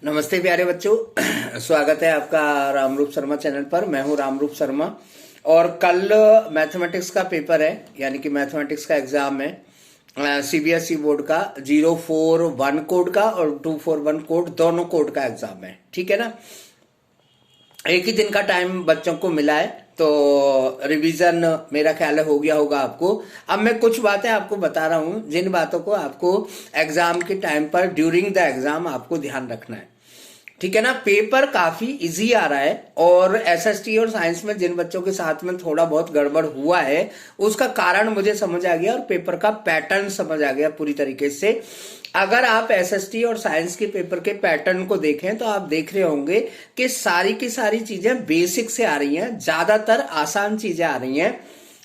नमस्ते प्यारे बच्चों, स्वागत है आपका रामरूप शर्मा चैनल पर। मैं हूं रामरूप शर्मा और कल मैथमेटिक्स का पेपर है, यानी कि मैथमेटिक्स का एग्जाम है सीबीएसई बोर्ड का। 041 कोड का और 241 कोड, दोनों कोड का एग्जाम है। ठीक है ना, एक ही दिन का टाइम बच्चों को मिला है, तो रिवीजन मेरा ख्याल है हो गया होगा आपको। अब मैं कुछ बातें आपको बता रहा हूं, जिन बातों को आपको एग्जाम के टाइम पर ड्यूरिंग द एग्जाम आपको ध्यान रखना है। ठीक है ना, पेपर काफी इजी आ रहा है और एसएसटी और साइंस में जिन बच्चों के साथ में थोड़ा बहुत गड़बड़ हुआ है उसका कारण मुझे समझ आ गया और पेपर का पैटर्न समझ आ गया पूरी तरीके से। अगर आप एसएसटी और साइंस के पेपर के पैटर्न को देखें तो आप देख रहे होंगे कि सारी की सारी चीजें बेसिक से आ रही हैं, ज्यादातर आसान चीजें आ रही हैं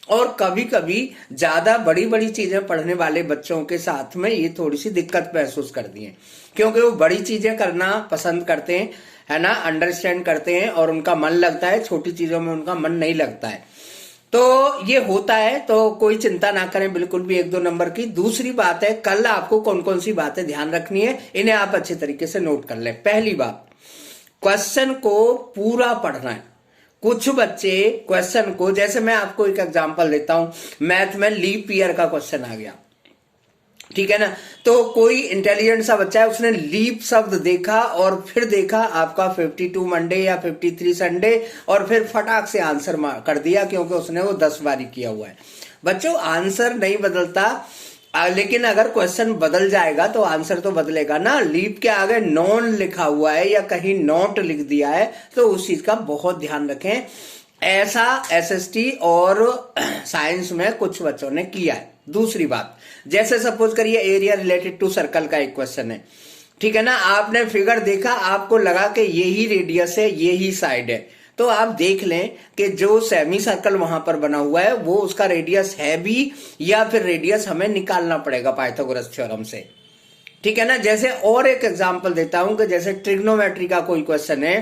और कभी कभी ज्यादा बड़ी बड़ी चीजें पढ़ने वाले बच्चों के साथ में ये थोड़ी सी दिक्कत महसूस करती हैं, क्योंकि वो बड़ी चीजें करना पसंद करते हैं, है ना, अंडरस्टैंड करते हैं और उनका मन लगता है, छोटी चीजों में उनका मन नहीं लगता है। तो ये होता है, तो कोई चिंता ना करें बिल्कुल भी 1-2 नंबर की। दूसरी बात है, कल आपको कौन कौन सी बातें ध्यान रखनी है, इन्हें आप अच्छे तरीके से नोट कर लें। पहली बात, क्वेश्चन को पूरा पढ़ना है। कुछ बच्चे क्वेश्चन को, जैसे मैं आपको एक एग्जांपल देता हूं, मैथ में लीप ईयर का क्वेश्चन आ गया, ठीक है ना, तो कोई इंटेलिजेंट सा बच्चा है, उसने लीप शब्द देखा और फिर देखा आपका 52 मंडे या 53 संडे और फिर फटाक से आंसर कर दिया, क्योंकि उसने वो 10 बारी किया हुआ है। बच्चों, आंसर नहीं बदलता, लेकिन अगर क्वेश्चन बदल जाएगा तो आंसर तो बदलेगा ना। लीप के आगे नॉन लिखा हुआ है या कहीं नॉट लिख दिया है तो उस चीज का बहुत ध्यान रखें। ऐसा एसएसटी और साइंस में कुछ बच्चों ने किया है। दूसरी बात, जैसे सपोज करिए एरिया रिलेटेड टू सर्कल का एक क्वेश्चन है, ठीक है ना, आपने फिगर देखा, आपको लगा कि यही रेडियस है, यही साइड है, तो आप देख लें कि जो सेमी सर्कल वहां पर बना हुआ है वो उसका रेडियस है भी या फिर रेडियस हमें निकालना पड़ेगा पाइथागोरस थ्योरम से। ठीक है ना, जैसे और एक एग्जांपल देता हूं कि जैसे ट्रिग्नोमेट्री का कोई क्वेश्चन है,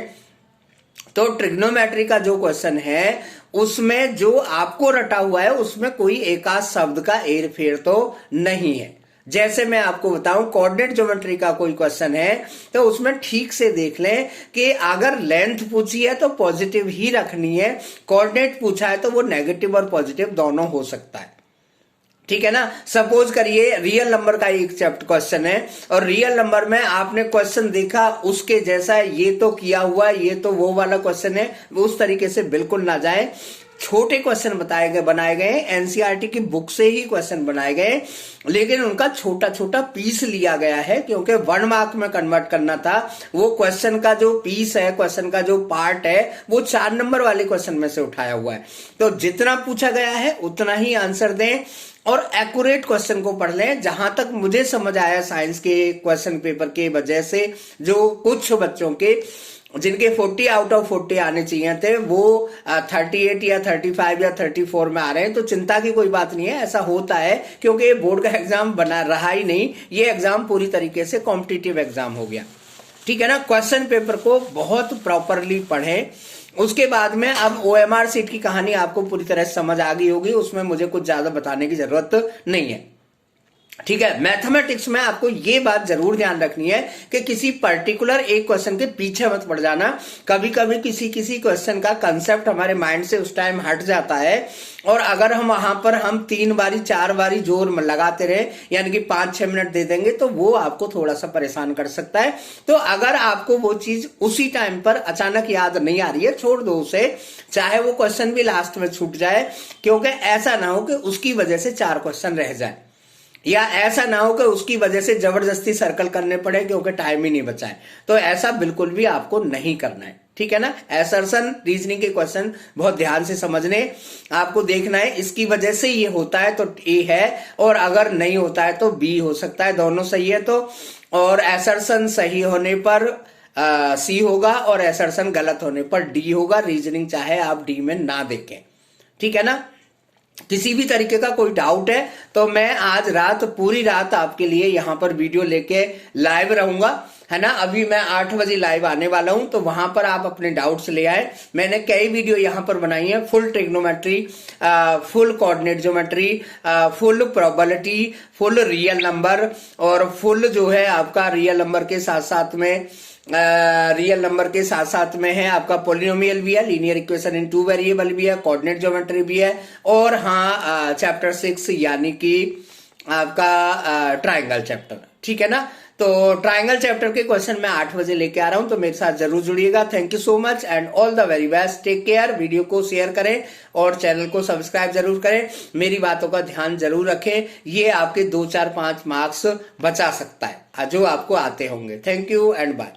तो ट्रिग्नोमेट्री का जो क्वेश्चन है उसमें जो आपको रटा हुआ है उसमें कोई एक आध शब्द का हेर फेर तो नहीं है। जैसे मैं आपको बताऊं, कोऑर्डिनेट ज्योमेट्री का कोई क्वेश्चन है तो उसमें ठीक से देख लें कि अगर लेंथ पूछी है तो पॉजिटिव ही रखनी है, कोऑर्डिनेट पूछा है तो वो नेगेटिव और पॉजिटिव दोनों हो सकता है। ठीक है ना, सपोज करिए रियल नंबर का एक चैप्टर क्वेश्चन है और रियल नंबर में आपने क्वेश्चन देखा उसके जैसा है, ये तो किया हुआ है, ये तो वो वाला क्वेश्चन है, उस तरीके से बिल्कुल ना जाए। छोटे क्वेश्चन बनाए गए, एनसीईआरटी की बुक से ही क्वेश्चन बनाए गए, लेकिन उनका छोटा छोटा पीस लिया गया है क्योंकि 1 मार्क में कन्वर्ट करना था। वो क्वेश्चन का जो पीस है, क्वेश्चन का जो पार्ट है, वो 4 नंबर वाले क्वेश्चन में से उठाया हुआ है। तो जितना पूछा गया है उतना ही आंसर दें और एक्यूरेट क्वेश्चन को पढ़ लें। जहां तक मुझे समझ आया साइंस के क्वेश्चन पेपर के वजह से, जो कुछ बच्चों के जिनके 40 आउट ऑफ 40 आने चाहिए थे वो 38 या 35 या 34 में आ रहे हैं, तो चिंता की कोई बात नहीं है। ऐसा होता है क्योंकि ये बोर्ड का एग्जाम बना रहा ही नहीं, ये एग्जाम पूरी तरीके से कॉम्पिटिटिव एग्जाम हो गया। ठीक है ना, क्वेश्चन पेपर को बहुत प्रॉपरली पढ़ें। उसके बाद में अब ओएमआर सीट की कहानी आपको पूरी तरह समझ आ गई होगी, उसमें मुझे कुछ ज्यादा बताने की जरूरत नहीं है। ठीक है, मैथमेटिक्स में आपको ये बात जरूर ध्यान रखनी है कि किसी पर्टिकुलर एक क्वेश्चन के पीछे मत पड़ जाना। कभी कभी किसी क्वेश्चन का कंसेप्ट हमारे माइंड से उस टाइम हट जाता है और अगर हम वहां पर 3 बारी 4 बारी जोर लगाते रहे, यानी कि 5-6 मिनट दे देंगे, तो वो आपको थोड़ा सा परेशान कर सकता है। तो अगर आपको वो चीज उसी टाइम पर अचानक याद नहीं आ रही है, छोड़ दो उसे, चाहे वो क्वेश्चन भी लास्ट में छूट जाए, क्योंकि ऐसा ना हो कि उसकी वजह से 4 क्वेश्चन रह जाए, या ऐसा ना हो कि उसकी वजह से जबरदस्ती सर्कल करने पड़े क्योंकि टाइम ही नहीं बचा है। तो ऐसा बिल्कुल भी आपको नहीं करना है। ठीक है ना, असर्शन रीजनिंग के क्वेश्चन बहुत ध्यान से समझने, आपको देखना है इसकी वजह से ये होता है तो ए है, और अगर नहीं होता है तो बी हो सकता है, दोनों सही है तो, और असर्शन सही होने पर सी होगा और असर्शन गलत होने पर डी होगा। रीजनिंग चाहे आप डी में ना देखें। ठीक है ना, किसी भी तरीके का कोई डाउट है तो मैं आज रात, पूरी रात आपके लिए यहां पर वीडियो लेके लाइव रहूंगा, है ना। अभी मैं 8 बजे लाइव आने वाला हूं, तो वहां पर आप अपने डाउट्स ले आए। मैंने कई वीडियो यहां पर बनाई है, full trigonometry, full coordinate geometry, full probability, full real number और फुल जो है आपका रियल नंबर के साथ साथ में रियल नंबर के साथ साथ में है आपका पोलिनोमियल भी है, linear equation in two variable भी है, कोऑर्डिनेट ज्योमेट्री भी है, और हाँ चैप्टर 6 यानी कि आपका ट्राइंगल चैप्टर, ठीक है ना। तो ट्राइंगल चैप्टर के क्वेश्चन मैं 8 बजे लेके आ रहा हूं, तो मेरे साथ जरूर जुड़िएगा। Thank you so much and all the very best, take care. Video को शेयर करें और चैनल को सब्सक्राइब जरूर करें, मेरी बातों का ध्यान जरूर रखें, ये आपके 2 4 5 मार्क्स बचा सकता है जो आपको आते होंगे। Thank you and bye.